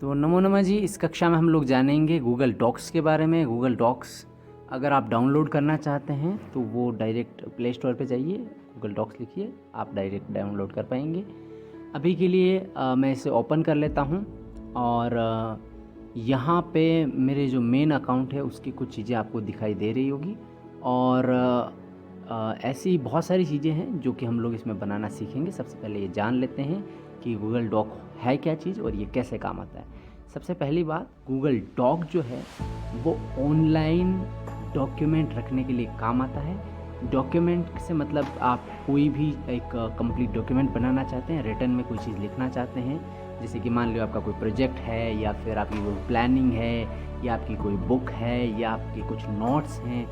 तो नमो नमः जी। इस कक्षा में हम लोग जानेंगे गूगल डॉक्स के बारे में। गूगल डॉक्स अगर आप डाउनलोड करना चाहते हैं तो वो डायरेक्ट प्ले स्टोर पे जाइए, गूगल डॉक्स लिखिए, आप डायरेक्ट डाउनलोड कर पाएंगे। अभी के लिए मैं इसे ओपन कर लेता हूं और यहाँ पे मेरे जो मेन अकाउंट है उसकी कुछ चीज़ें आपको दिखाई दे रही होगी और ऐसी बहुत सारी चीज़ें हैं जो कि हम लोग इसमें बनाना सीखेंगे। सबसे पहले ये जान लेते हैं कि गूगल डॉक है क्या चीज़ और ये कैसे काम आता है। सबसे पहली बात, गूगल डॉक जो है वो ऑनलाइन डॉक्यूमेंट रखने के लिए काम आता है। डॉक्यूमेंट से मतलब आप कोई भी एक कंप्लीट डॉक्यूमेंट बनाना चाहते हैं, रिटन में कोई चीज़ लिखना चाहते हैं, जैसे कि मान लो आपका कोई प्रोजेक्ट है या फिर आपकी कोई प्लानिंग है या आपकी कोई बुक है या आपके कुछ नोट्स हैं,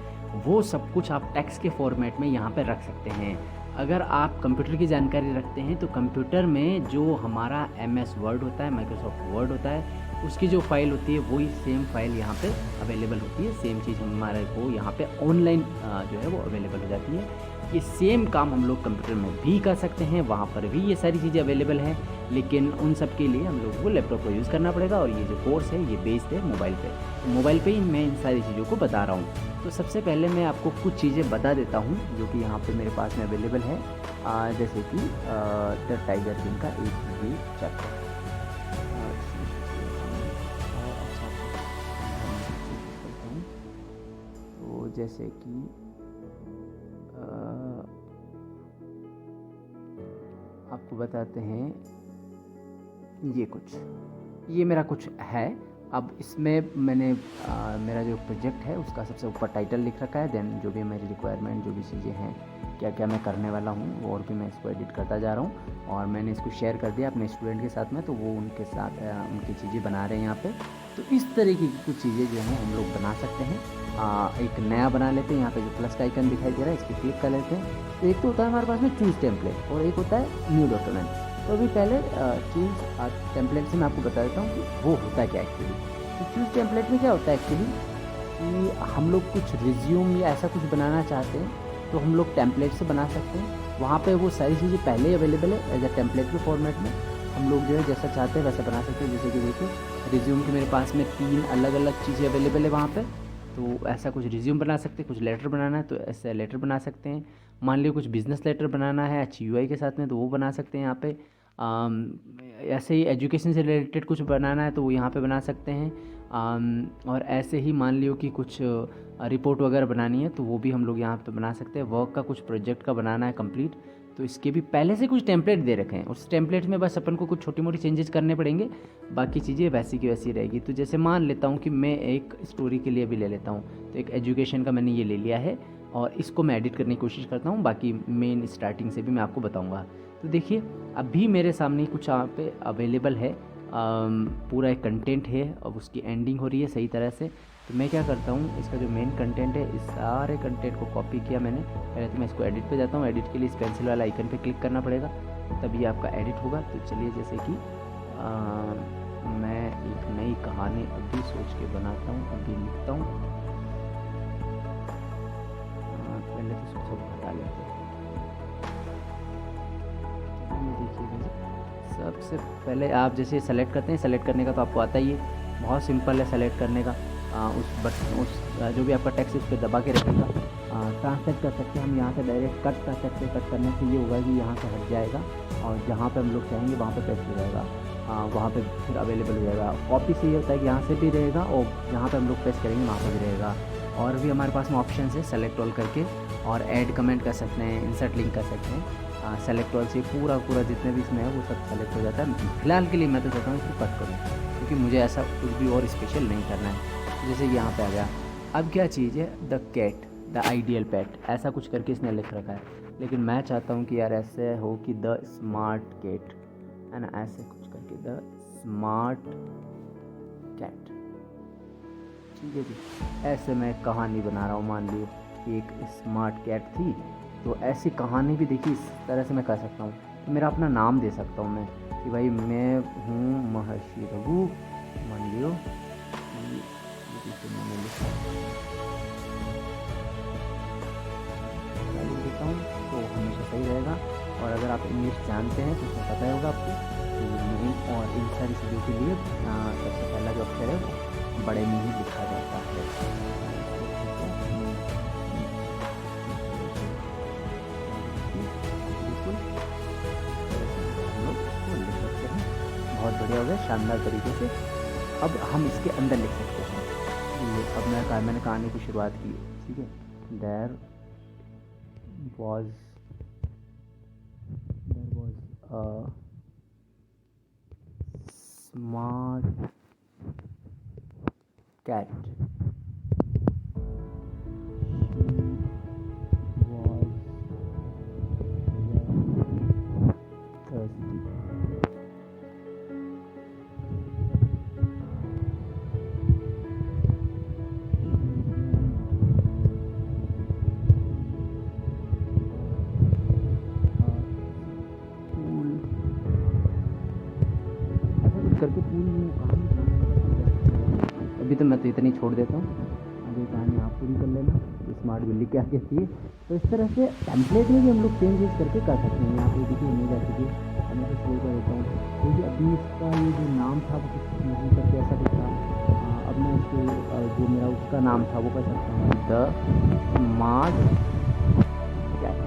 वो सब कुछ आप टेक्स्ट के फॉर्मेट में यहाँ पर रख सकते हैं। अगर आप कंप्यूटर की जानकारी रखते हैं तो कंप्यूटर में जो हमारा MS वर्ड होता है, माइक्रोसॉफ्ट वर्ड होता है, उसकी जो फाइल होती है वही सेम फाइल यहाँ पे अवेलेबल होती है। सेम चीज़ हमारे को यहाँ पे ऑनलाइन जो है वो अवेलेबल हो जाती है। ये सेम काम हम लोग कंप्यूटर में भी कर सकते हैं, वहाँ पर भी ये सारी चीज़ें अवेलेबल हैं, लेकिन उन सब के लिए हम लोगों को लैपटॉप को यूज़ करना पड़ेगा। और ये जो कोर्स है ये बेस्ड है मोबाइल पे, तो मोबाइल पे ही मैं इन सारी चीज़ों को बता रहा हूँ। तो सबसे पहले मैं आपको कुछ चीज़ें बता देता हूँ जो कि यहाँ पे मेरे पास में अवेलेबल है, जैसे कि द टाइगर किंग का एक ये चैप्टर। तो जैसे कि आपको बताते हैं ये मेरा कुछ है। अब इसमें मैंने मेरा जो प्रोजेक्ट है उसका सबसे ऊपर टाइटल लिख रखा है, देन जो भी मेरी रिक्वायरमेंट, जो भी चीज़ें हैं, क्या क्या मैं करने वाला हूँ, और भी मैं इसको एडिट करता जा रहा हूँ। और मैंने इसको शेयर कर दिया अपने स्टूडेंट के साथ में, तो वो उनके साथ उनकी चीज़ें बना रहे हैं यहाँ पे। तो इस तरीके की कुछ चीज़ें जो हैं हम लोग बना सकते हैं। एक नया बना लेते हैं, यहाँ पे जो प्लस का आइकन दिखाई दे रहा है इस पर क्लिक कर लेते हैं। तो एक तो होता है हमारे पास में चूज़ टेम्पलेट और एक होता है न्यू डॉक्यूमेंट। तो अभी पहले चूज़ टेम्पलेट से मैं आपको बता देता हूँ कि वो होता क्या एक्चुअली। तो चूज़ टेम्पलेट में क्या होता है एक्चुअली कि हम लोग कुछ रिज्यूम या ऐसा कुछ बनाना चाहते हैं तो हम लोग टेम्पलेट से बना सकते हैं। वहाँ पे वो सारी चीज़ें पहले ही अवेलेबल है एज अ टेम्पलेट के फॉर्मेट में। हम लोग जो है जैसा चाहते हैं वैसा बना सकते हैं। जैसे कि देखिए रिज्यूम के मेरे पास में 3 अलग अलग चीज़ें अवेलेबल है वहाँ पे। तो ऐसा कुछ रिज्यूम बना सकते हैं, कुछ लेटर बनाना है तो ऐसे लेटर बना सकते हैं। मान लीजिए कुछ बिज़नेस लेटर बनाना है अच्छी UI के साथ में तो वो बना सकते हैं यहाँ पे। ऐसे ही एजुकेशन से रिलेटेड कुछ बनाना है तो वो यहाँ पे बना सकते हैं। और ऐसे ही मान लियो कि कुछ रिपोर्ट वगैरह बनानी है तो वो भी हम लोग यहाँ पे बना सकते हैं। वर्क का कुछ प्रोजेक्ट का बनाना है कंप्लीट, तो इसके भी पहले से कुछ टेम्पलेट दे रखे हैं। उस टेम्पलेट में बस अपन को कुछ छोटी मोटी चेंजेस करने पड़ेंगे, बाकी चीज़ें वैसी की वैसी रहेगी। तो जैसे मान लेता हूँ कि मैं एक स्टोरी के लिए भी ले लेता हूँ, तो एक एजुकेशन का मैंने ये ले लिया है और इसको मैं एडिट करने की कोशिश करता हूँ। बाकी मेन स्टार्टिंग से भी मैं आपको बताऊँगा। तो देखिए अभी मेरे सामने कुछ यहाँ पे अवेलेबल है, पूरा एक कंटेंट है। अब उसकी एंडिंग हो रही है सही तरह से। तो मैं क्या करता हूँ, इसका जो मेन कंटेंट है इस सारे कंटेंट को कॉपी किया मैंने। पहले तो मैं इसको एडिट पे जाता हूँ। एडिट के लिए इस पेंसिल वाला आइकन पे क्लिक करना पड़ेगा तभी आपका एडिट होगा। तो चलिए जैसे कि मैं एक नई कहानी अभी सोच के बनाता हूँ, अभी लिखता हूँ। पहले तो इसको सब हटा लेते हैं। सबसे पहले आप जैसे सेलेक्ट करते हैं, सेलेक्ट करने का तो आपको आता ही है, बहुत सिंपल है सेलेक्ट करने का। उस जो भी आपका टेक्स्ट उस पर दबा के रखेगा। ट्रांसलेट कर सकते हैं हम यहाँ से, डायरेक्ट कट कर सकते हैं। कट करने से ये होगा कि यहाँ से हट जाएगा और जहाँ पे हम लोग चाहेंगे वहाँ पे पेस्ट हो जाएगा, वहाँ पे फिर अवेलेबल हो जाएगा। कॉपी से ये होता है कि यहाँ से भी रहेगा और जहाँ पे हम लोग पेस्ट करेंगे वहाँ पर भी रहेगा। और भी हमारे पास में ऑप्शन है सेलेक्ट ऑल करके, और ऐड कमेंट कर सकते हैं, इंसर्ट लिंक कर सकते हैं। सेलेक्ट ऑल से पूरा जितने भी इसमें है वो सब सेलेक्ट हो जाता है। फिलहाल के लिए मैं तो चाहता हूँ इसको कट करूँ क्योंकि मुझे ऐसा कुछ भी और स्पेशल नहीं करना है। जैसे कि यहाँ पे आ गया। अब क्या चीज़ है, द कैट द आइडियल पेट, ऐसा कुछ करके इसने लिख रखा है, लेकिन मैं चाहता हूँ कि यार ऐसे हो कि द स्मार्ट कैट, है ना, ऐसे कुछ करके द स्मार्ट कैट। ठीक है जी। ऐसे मैं कहानी बना रहा हूँ। मान ली एक स्मार्ट कैट थी, तो ऐसी कहानी भी देखिए इस तरह से मैं कर सकता हूँ। तो मेरा अपना नाम दे सकता हूँ मैं कि भाई मैं हूँ महर्षि रघु, मान लियो मैंने लिखा तो हमेशा सही रहेगा। और अगर आप इंग्लिश जानते हैं तो उसमें पता ही होगा आपको, तो और इन सारी चीज़ों के लिए सबसे पहला जो अक्षर है वो बड़े में ही लिखा जाता है। बिल्कुल हम लोग इसको लिख सकते हैं। बहुत बढ़िया हो गया, शानदार तरीके से। अब हम इसके अंदर लिख सकते हैं। ये अब मैंने कहानी की शुरुआत की, ठीक है। There was a smart cat. She was very thirsty. करके पूरी कहानी अभी तो मैं तो इतनी छोड़ देता हूँ, अभी कहानी आप पूरी कर लेना। स्मार्ट बिल्ली क्या कहती है, तो इस तरह से टेम्पलेट में भी हम लोग चेंजेस करके कर सकते हैं। यहाँ पे देखिए नहीं जा चुकी है, मैं तो शो कर देता हूँ। क्योंकि अभी इसका ये जो नाम था वो कुछ नहीं करके ऐसा कुछ था। अब मैं इसके जो मेरा उसका नाम था वो कर सकता हूँ द स्मार्ट कैट।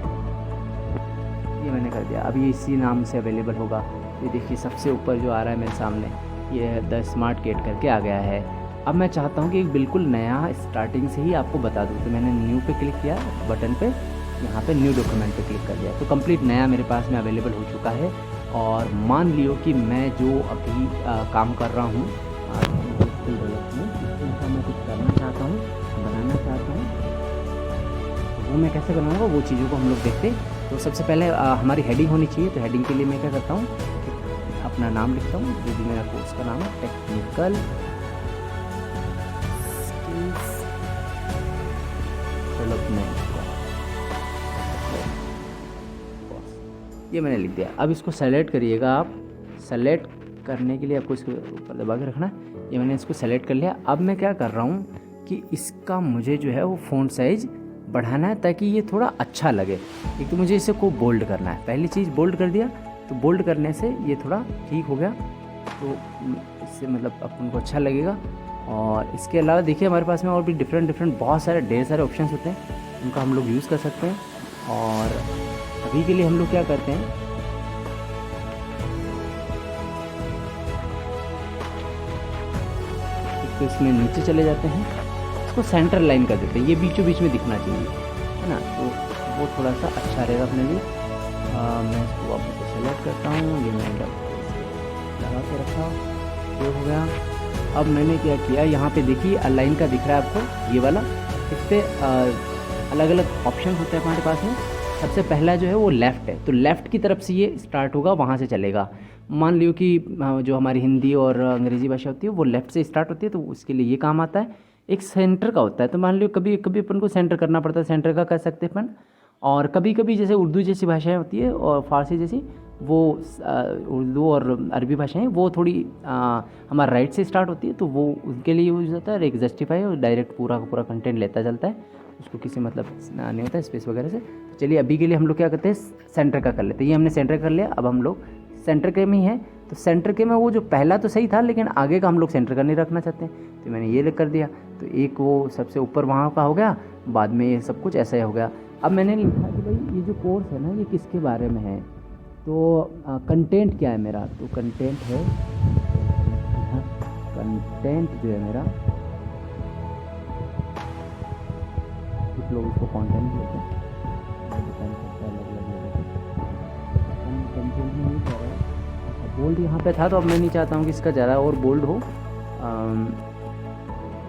ये मैंने कर दिया। अब ये इसी नाम से अवेलेबल होगा। ये देखिए सबसे ऊपर जो आ रहा है मेरे सामने, ये द स्मार्ट कैट करके आ गया है। अब मैं चाहता हूँ कि एक बिल्कुल नया स्टार्टिंग से ही आपको बता दूँ, तो मैंने न्यू पे क्लिक किया बटन पे, यहाँ पे न्यू डॉक्यूमेंट पे क्लिक कर दिया, तो कंप्लीट नया मेरे पास में अवेलेबल हो चुका है। और मान लियो कि मैं जो अभी काम कर रहा हूँ स्किल डेवलपमेंट, इसका मैं कुछ करना चाहता हूँ, बनाना चाहता हूँ, तो वो मैं कैसे बनाऊँगा वो चीज़ों को हम लोग देखते। तो सबसे पहले हमारी हेडिंग होनी चाहिए। तो हेडिंग के लिए मैं क्या करता हूँ, अपना नाम लिखता हूँ, जो भी मेरा कोर्स का नाम है, टेक्निकल स्किल्स डेवलपमेंट। ये मैंने लिख दिया। अब इसको सेलेक्ट करिएगा आप। सेलेक्ट करने के लिए आपको इसको ऊपर दबा के रखना है। ये मैंने इसको सेलेक्ट कर लिया। अब मैं क्या कर रहा हूँ कि इसका मुझे जो है वो फ़ॉन्ट साइज़ बढ़ाना है ताकि ये थोड़ा अच्छा लगे। एक तो मुझे इसे को बोल्ड करना है, पहली चीज़ बोल्ड कर दिया, तो बोल्ड करने से ये थोड़ा ठीक हो गया, तो इससे मतलब अपन को अच्छा लगेगा। और इसके अलावा देखिए हमारे पास में और भी डिफरेंट बहुत सारे ढेर सारे ऑप्शंस होते हैं, उनका हम लोग यूज़ कर सकते हैं। और अभी के लिए हम लोग क्या करते हैं, तो इसमें नीचे चले जाते हैं, इसको सेंटर लाइन कर देते हैं, ये बीचों बीच में दिखना चाहिए, है ना, तो वो थोड़ा सा अच्छा रहेगा अपने लिए। मैं इसको वापस से सेलेक्ट करता हूँ, ये मैंने लगा के रखा, ये हो गया। अब मैंने क्या किया, यहाँ पे देखिए अलाइन का दिख रहा है आपको, ये वाला, इस पर अलग अलग ऑप्शन होते हैं हमारे पास में। सबसे पहला जो है वो लेफ़्ट है, तो लेफ़्ट की तरफ से ये स्टार्ट होगा, वहाँ से चलेगा। मान लियो कि जो हमारी हिंदी और अंग्रेज़ी भाषा होती है वो लेफ़्ट से स्टार्ट होती है, तो उसके लिए ये काम आता है। एक सेंटर का होता है, तो मान लियो कभी कभी अपन को सेंटर करना पड़ता है, सेंटर का कर सकते हैं अपन। और कभी कभी जैसे उर्दू जैसी भाषाएं होती है और फारसी जैसी, वो उर्दू और अरबी भाषाएं वो थोड़ी हमारा राइट से स्टार्ट होती है, तो वो उनके लिए यूज़ होता है। और एक जस्टिफाई और डायरेक्ट पूरा का पूरा कंटेंट लेता चलता है, उसको किसी मतलब नहीं होता है स्पेस वगैरह से। तो चलिए अभी के लिए हम लोग क्या करते हैं, सेंटर का कर लेते हैं। ये हमने सेंटर कर लिया। अब हम लोग सेंटर के में ही है, तो सेंटर के में वो जो पहला तो सही था, लेकिन आगे का हम लोग सेंटर का नहीं रखना चाहते हैं, तो मैंने ये कर दिया। तो एक वो सबसे ऊपर वहाँ का हो गया, बाद में ये सब कुछ ऐसा ही हो गया। अब मैंने लिखा कि भाई ये जो कोर्स है ना, ये किसके बारे में है, तो कंटेंट क्या है मेरा, तो कंटेंट है, कंटेंट जो है मेरा, कुछ लोग इसको कंटेंट लेते हैं, कंटेंट में नहीं कह रहा है। बोल्ड यहाँ पे था, तो अब मैं नहीं चाहता हूँ कि इसका ज़्यादा और बोल्ड हो,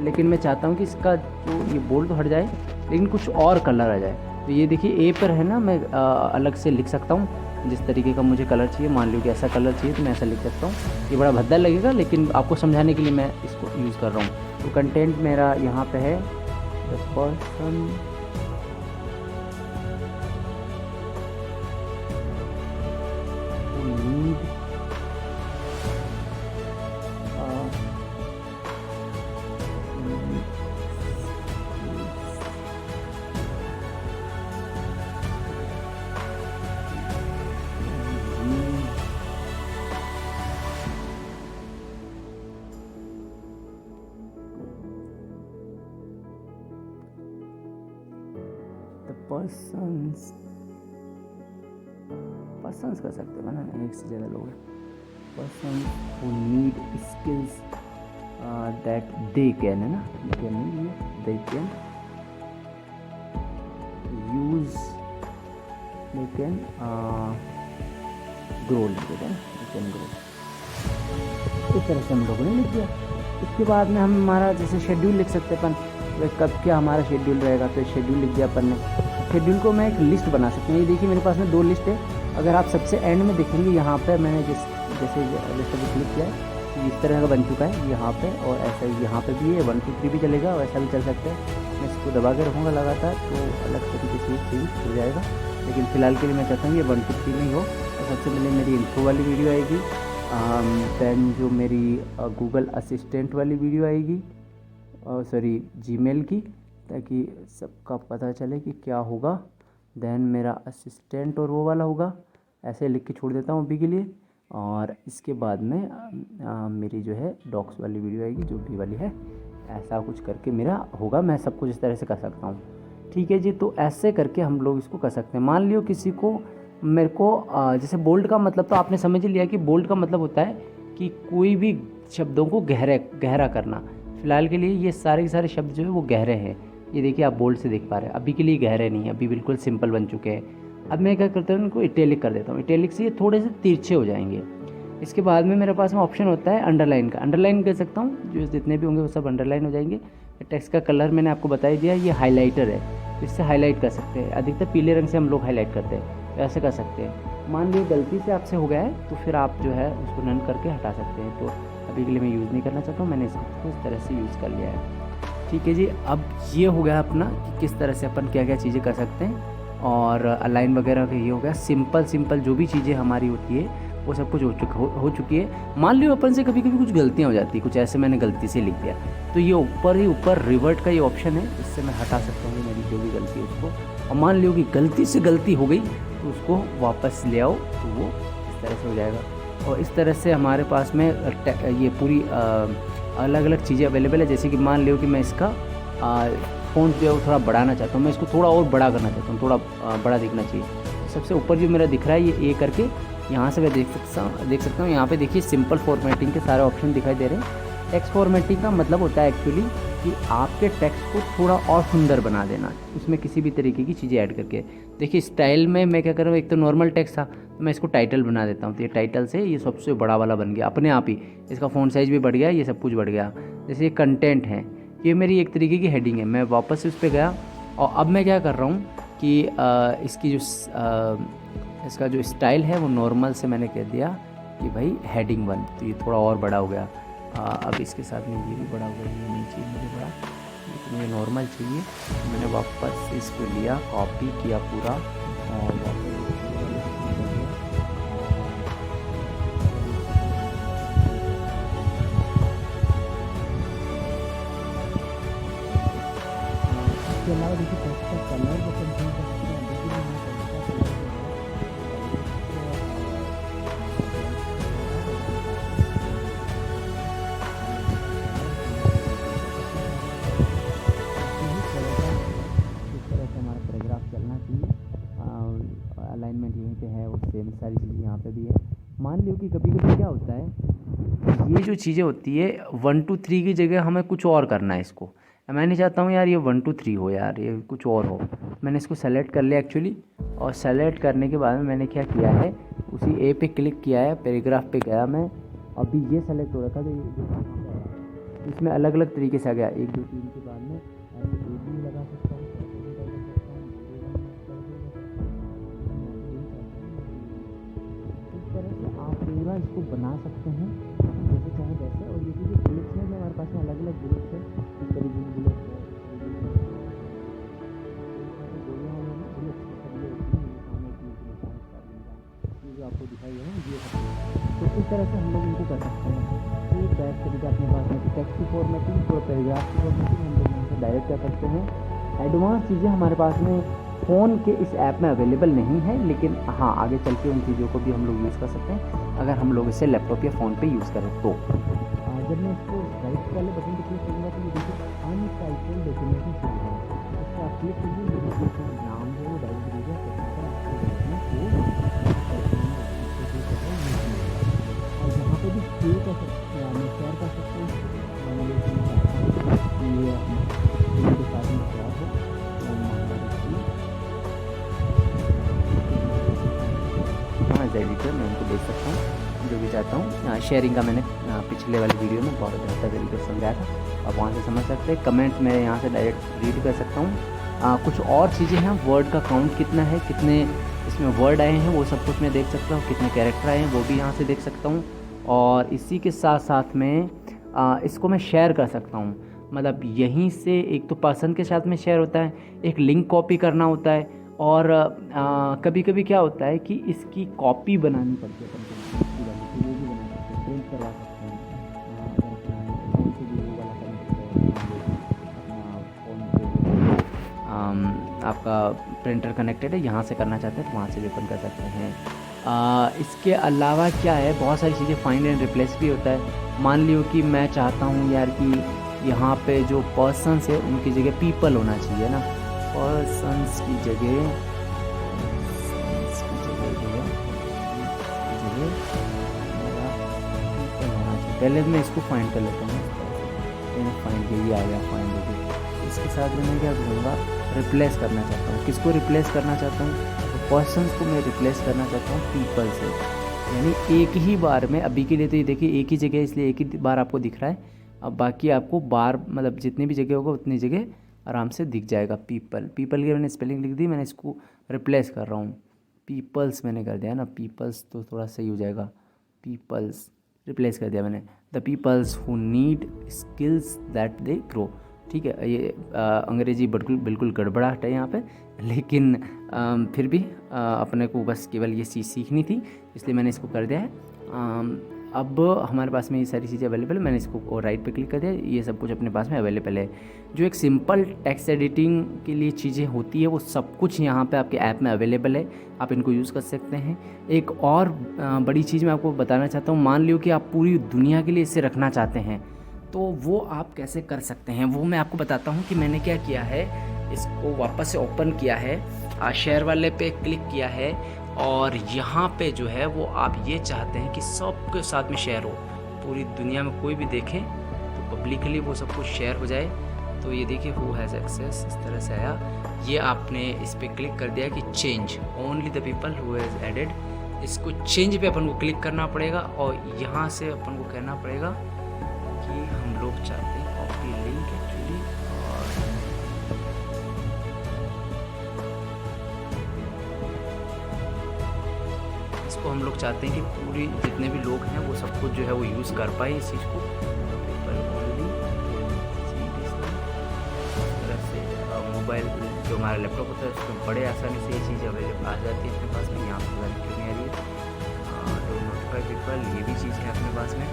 लेकिन मैं चाहता हूँ कि इसका जो ये बोल्ड तो हट जाए, लेकिन कुछ और कलर आ जाए। तो ये देखिए ए पर है ना, मैं अलग से लिख सकता हूँ जिस तरीके का मुझे कलर चाहिए। मान लो कि ऐसा कलर चाहिए, तो मैं ऐसा लिख सकता हूँ। ये बड़ा भद्दा लगेगा, लेकिन आपको समझाने के लिए मैं इसको यूज़ कर रहा हूँ। तो कंटेंट मेरा यहाँ पे है, द पर्सन नीड पर्सन्स कर सकते हैं ना, एक से ज़्यादा लोग हैं। Person who need skills that they can, है ना, they can use, they can grow, लिख दें, दे कैन ग्रो। इस तरह से हम लोगों ने लिख दिया। इसके बाद में हम हमारा जैसे शेड्यूल लिख सकते हैं अपन, कब क्या हमारा शेड्यूल रहेगा, तो शेड्यूल लिख दिया अपन ने। शेड्यूल को मैं एक लिस्ट बना सकते हैं। ये देखिए मेरे पास में 2 लिस्ट है। अगर आप सबसे एंड में देखेंगे यहाँ पे मैंने जैसे लिस्ट अभी क्लिक किया है, इस तरह का बन चुका है यहाँ पे, और ऐसा ही यहाँ पे भी है, 1 2 3 भी चलेगा और ऐसा भी चल सकता है। मैं इसको दबा के रखूँगा लगातार तो अलग तरीके से चेंज हो जाएगा, लेकिन फ़िलहाल के लिए मैं चाहता हूँ ये 1 2 3 नहीं हो। तो सबसे पहले मेरी इंट्रो वाली वीडियो आएगी, दैन जो मेरी गूगल असिस्टेंट वाली वीडियो आएगी, सॉरी जीमेल की, ताकि सबका पता चले कि क्या होगा। देन मेरा असिस्टेंट और वो वाला होगा, ऐसे लिख के छोड़ देता हूँ अभी के लिए। और इसके बाद में मेरी जो है डॉक्स वाली वीडियो आएगी, जो भी वाली है, ऐसा कुछ करके मेरा होगा। मैं सब कुछ इस तरह से कर सकता हूँ, ठीक है जी। तो ऐसे करके हम लोग इसको कर सकते हैं। मान लियो किसी को, मेरे को जैसे बोल्ड का मतलब तो आपने समझ लिया कि बोल्ड का मतलब होता है कि कोई भी शब्दों को गहरा करना। फ़िलहाल के लिए ये सारे के सारे शब्द जो है वो गहरे हैं। ये देखिए आप बोल्ड से देख पा रहे हैं, अभी के लिए गहरे नहीं है, अभी बिल्कुल सिंपल बन चुके हैं। अब मैं क्या करता हूँ, उनको इटैलिक कर देता हूँ। इटैलिक से ये थोड़े से तिरछे हो जाएंगे। इसके बाद में मेरे पास में ऑप्शन होता है अंडरलाइन का। अंडरलाइन कर सकता हूँ, जो जितने भी होंगे वो सब अंडरलाइन हो जाएंगे। टेक्स्ट का कलर मैंने आपको बता ही दिया, ये हाईलाइटर है, इससे हाईलाइट कर सकते हैं। अधिकतर पीले रंग से हम लोग हाईलाइट करते हैं, तो ऐसे कर सकते हैं। मान लीजिए गलती से आपसे हो गया है तो फिर आप जो है उसको नन करके हटा सकते हैं। तो अभी के लिए मैं यूज़ नहीं करना चाहता हूँ, मैंने इसको इस तरह से यूज़ कर लिया है, ठीक है जी। अब ये हो गया अपना कि किस तरह से अपन क्या क्या चीज़ें कर सकते हैं, और अलाइन वगैरह का ये हो गया। सिंपल जो भी चीज़ें हमारी होती है वो सब कुछ हो चुकी है। मान लो अपन से कभी कभी कुछ गलतियाँ हो जाती है, कुछ ऐसे मैंने गलती से लिख दिया, तो ये ऊपर रिवर्ट का ये ऑप्शन है, इससे मैं हटा सकता हूँ मेरी जो भी गलती है उसको। और मान लो कि गलती से गलती हो गई तो उसको वापस ले आओ, तो वो इस तरह से हो जाएगा। और इस तरह से हमारे पास में ये पूरी अलग अलग चीज़ें अवेलेबल है। जैसे कि मान लो कि मैं इसका फ़ॉन्ट जो है वो थोड़ा बढ़ाना चाहता हूँ, मैं इसको थोड़ा और बड़ा करना चाहता हूँ, थोड़ा बड़ा दिखना चाहिए। सबसे ऊपर जो मेरा दिख रहा है ये ए करके, यहाँ से मैं देख सकता हूँ। यहाँ पे देखिए सिंपल फॉर्मेटिंग के सारे ऑप्शन दिखाई दे रहे हैं। टेक्स्ट फॉर्मेटिंग का मतलब होता है एक्चुअली कि आपके टेक्स्ट को थोड़ा और सुंदर बना देना, उसमें किसी भी तरीके की चीज़ें ऐड करके। देखिए स्टाइल में मैं क्या कर रहा हूँ, एक तो नॉर्मल टेक्स्ट था तो मैं इसको टाइटल बना देता हूँ, तो ये टाइटल से ये सबसे बड़ा वाला बन गया अपने आप ही। इसका फ़ॉन्ट साइज़ भी बढ़ गया, ये सब कुछ बढ़ गया। जैसे ये कंटेंट है, ये मेरी एक तरीके की हेडिंग है। मैं वापस से उस पर गया और अब मैं क्या कर रहा हूँ कि इसकी जो इसका जो स्टाइल है वो नॉर्मल से मैंने कह दिया कि भाई हेडिंग 1, तो ये थोड़ा और बड़ा हो गया। अब इसके साथ में ये भी बड़ा हो गया, ये नहीं चाहिए मुझे बड़ा, लेकिन ये नॉर्मल चाहिए। मैंने वापस इसको लिया, कॉपी किया पूरा और इसके अलावा देखिए टेक्स्ट का कलर जो कंट्रोल कर सकते हैं। अलाइनमेंट यहीं पे है और सेम सारी चीज़ें यहाँ पे भी है। मान लो कि कभी कभी क्या होता है, ये जो चीज़ें होती है 1 2 3 की जगह हमें कुछ और करना है इसको। मैं नहीं चाहता हूँ यार ये 1 2 3 हो, यार ये कुछ और हो। मैंने इसको सेलेक्ट कर लिया एक्चुअली, और सेलेक्ट करने के बाद में मैंने क्या किया है, उसी ए पे क्लिक किया है, पैराग्राफ पे गया मैं। अभी ये सेलेक्ट हो रखा था, इसमें अलग अलग तरीके से आ गया। 1 2 3 के बाद में ऐसे ए भी लगा सकता हूँ, आप पूरा इसको बना सकते हैं जैसे चाहे वैसे। और ये जो बुलेट्स हैं हमारे पास में अलग अलग बुलेट्स हैं, इस तरीके की बुलेट्स है, जो आपको दिखाई है ना ये सब। तो इस तरह से हम लोग इनको कर सकते हैं। तो बेस्ट तरीका अपने पास में टेक्स्ट की फॉर्मेटिंग, तो पैराग्राफ की फॉर्मेटिंग हम लोग इनको डायरेक्ट कर सकते हैं। एडवांस चीज़ें हमारे पास में फ़ोन के इस ऐप में अवेलेबल नहीं है, लेकिन हाँ आगे चल के उन चीज़ों को भी हम लोग यूज़ कर सकते हैं अगर हम लोग इसे लैपटॉप या फ़ोन पे यूज़ करें तो। जब जब मैं इसको राइट वाले बटन पर क्लिक करूँगा तो ये देखिए अनटाइटल्ड डॉक्यूमेंट शुरू है। इस पर आप क्लिक करिए, ये देखिए इसका नाम जो है वो डाल दीजिएगा, और यहाँ पे भी पे कर सकते हैं, मैं शेयर कर सकता हूँ। मान लीजिए कि मैं चाहता हूँ कि ये मेरे साथ में शेयर हो, हाँ एडिटर मैं उनको देख सकता हूँ जो भी चाहता हूँ। शेयरिंग का मैंने पिछले वाली वीडियो में बहुत बेहतर तरीके से समझाया था, आप वहाँ से समझ सकते हैं। कमेंट्स मैं यहाँ से डायरेक्ट रीड कर सकता हूँ। कुछ और चीज़ें हैं, वर्ड का काउंट कितना है, कितने इसमें वर्ड आए हैं वो सब कुछ मैं देख सकता हूँ, कितने कैरेक्टर आए हैं वो भी यहाँ से देख सकता हूँ। और इसी के साथ साथ में इसको मैं शेयर कर सकता हूँ, मतलब यहीं से एक तो पर्सन के साथ में शेयर होता है, एक लिंक कॉपी करना होता है, और कभी कभी क्या होता है कि इसकी कॉपी बनानी पड़ती है, तो वो भी बना सकते हैं, प्रिंट करवा सकते हैं। अगर अपना फ़ोन से भी वो वाला कनेक्ट है, अपना फ़ोन से आपका प्रिंटर कनेक्टेड है, यहाँ से करना चाहते हैं तो वहाँ से भी ओपन कर सकते हैं। इसके अलावा क्या है, बहुत सारी चीज़ें फाइंड एंड रिप्लेस भी होता है। मान लियो कि मैं चाहता हूँ यार कि यहाँ पे जो पर्सन्स है उनकी जगह पीपल होना चाहिए ना, पर्सन्स की जगह पहले मैं इसको फाइंड कर लेता हूँ। फाइंड यही आ गया, फाइंड हो गया। इसके साथ में मैं क्या करूँगा, रिप्लेस करना चाहता हूँ। किसको रिप्लेस करना चाहता हूँ, तो पर्सन्स को मैं रिप्लेस करना चाहता हूँ पीपल से, यानी एक ही बार में। अभी के लिए तो ये देखिए एक ही जगह, इसलिए एक ही बार आपको दिख रहा है। अब बाकी आपको बार मतलब जितनी भी जगह होगा उतनी जगह आराम से दिख जाएगा। पीपल की मैंने स्पेलिंग लिख दी, मैंने इसको रिप्लेस कर रहा हूँ, पीपल्स मैंने कर दिया ना, पीपल्स तो थोड़ा सही हो जाएगा, पीपल्स रिप्लेस कर दिया मैंने। The peoples who need skills that they grow. ठीक है, ये अंग्रेजी बिल्कुल गड़बड़ाहट है यहाँ पे, लेकिन फिर भी अपने को बस केवल ये चीज़ सीखनी थी, इसलिए मैंने इसको कर दिया है। अब हमारे पास में ये सारी चीज़ें अवेलेबल है, मैंने इसको राइट पे क्लिक कर दिया, ये सब कुछ अपने पास में अवेलेबल है। जो एक सिंपल टेक्स्ट एडिटिंग के लिए चीज़ें होती है वो सब कुछ यहाँ पे आपके ऐप में अवेलेबल है, आप इनको यूज़ कर सकते हैं। एक और बड़ी चीज़ मैं आपको बताना चाहता हूँ, मान लियो कि आप पूरी दुनिया के लिए इसे रखना चाहते हैं, तो वो आप कैसे कर सकते हैं वो मैं आपको बताता हूँ। कि मैंने क्या किया है, इसको वापस से ओपन किया है, शेयर वाले पे क्लिक किया है, और यहाँ पे जो है वो आप ये चाहते हैं कि सबके साथ में शेयर हो, पूरी दुनिया में कोई भी देखे तो पब्लिकली वो सब कुछ शेयर हो जाए। तो ये देखिए हु हैज़ एक्सेस, इस तरह से आया। ये आपने इस पर क्लिक कर दिया कि change only the people who has added, इसको चेंज पे अपन को क्लिक करना पड़ेगा, और यहाँ से अपन को कहना पड़ेगा कि हम लोग चाहते हैं कॉपी लिंक एक्चुअली, इसको हम लोग चाहते हैं कि पूरी जितने भी लोग हैं वो सब कुछ जो है वो यूज़ कर पाए इस चीज़ को। मोबाइल जो हमारा लैपटॉप होता है उसमें बड़े आसानी से ये चीज़ अवेलेबल आ जाती है अपने पास में। यहाँ पर क्यों नहीं आ रही है, तो नोटिफाई पीपल ये भी चीज़ है अपने पास में।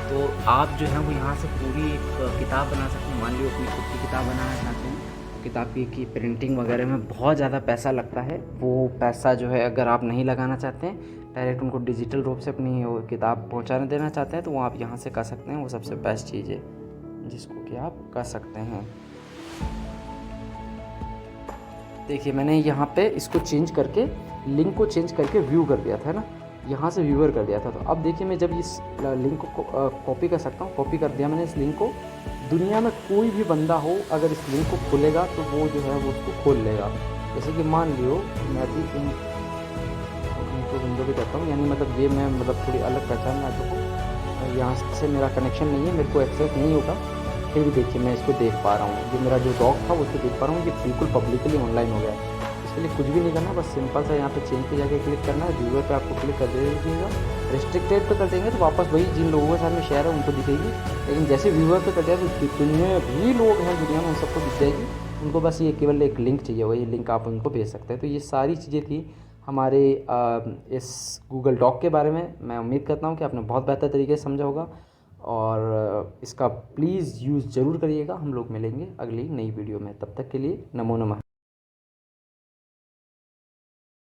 तो आप जो है वो यहाँ से पूरी एक किताब बना सकते हैं। मान लो अपनी खुद की किताब बनाना चाहते हैं, किताब की प्रिंटिंग वगैरह में बहुत ज़्यादा पैसा लगता है। वो पैसा जो है अगर आप नहीं लगाना चाहते हैं, डायरेक्ट उनको डिजिटल रूप से अपनी वो किताब पहुंचाने देना चाहते हैं, तो वो आप यहाँ से कर सकते हैं। वो सबसे बेस्ट चीज़ है जिसको कि आप कर सकते हैं। देखिए मैंने यहाँ पे इसको चेंज करके, लिंक को चेंज करके व्यू कर दिया था ना, यहाँ से व्यूअर कर दिया था। तो अब देखिए मैं जब इस लिंक को कॉपी कर सकता हूँ, कॉपी कर दिया मैंने इस लिंक को। दुनिया में कोई भी बंदा हो अगर इस लिंक को खोलेगा तो वो जो है वो उसको खोल लेगा। जैसे कि मान लियो मैं अभी इनको विंडो भी करता हूँ, यानी मतलब ये मैं मतलब थोड़ी अलग पहचान में आ चुका हूँ। यहाँ से मेरा कनेक्शन नहीं है, मेरे को एक्सेस नहीं होगा, फिर भी देखिए मैं इसको देख पा रहा हूँ। जो मेरा जो डॉग था वो उसको देख पा रहा हूँ, ये बिल्कुल पब्लिकली ऑनलाइन हो गया है। इसके लिए कुछ भी नहीं करना, बस सिंपल सा यहाँ पे चेंज की जगह क्लिक करना है, व्यूअर पे आपको क्लिक कर दीजिएगा। रिस्ट्रिक्टेड पे कर देंगे तो वापस वही जिन लोगों के साथ में शेयर है उनको दिखेगी, लेकिन जैसे व्यूअर पे कर दिया तो जितने भी लोग हैं दुनिया में उन सबको दिख जाएगी। उनको बस ये केवल एक लिंक चाहिए होगा, ये लिंक आप उनको भेज सकते हैं। तो ये सारी चीज़ें थी हमारे इस गूगल डॉक के बारे में। मैं उम्मीद करता हूँ कि आपने बहुत बेहतर तरीके से समझा होगा, और इसका प्लीज़ यूज़ ज़रूर करिएगा। हम लोग मिलेंगे अगली नई वीडियो में, तब तक के लिए नमो नमः।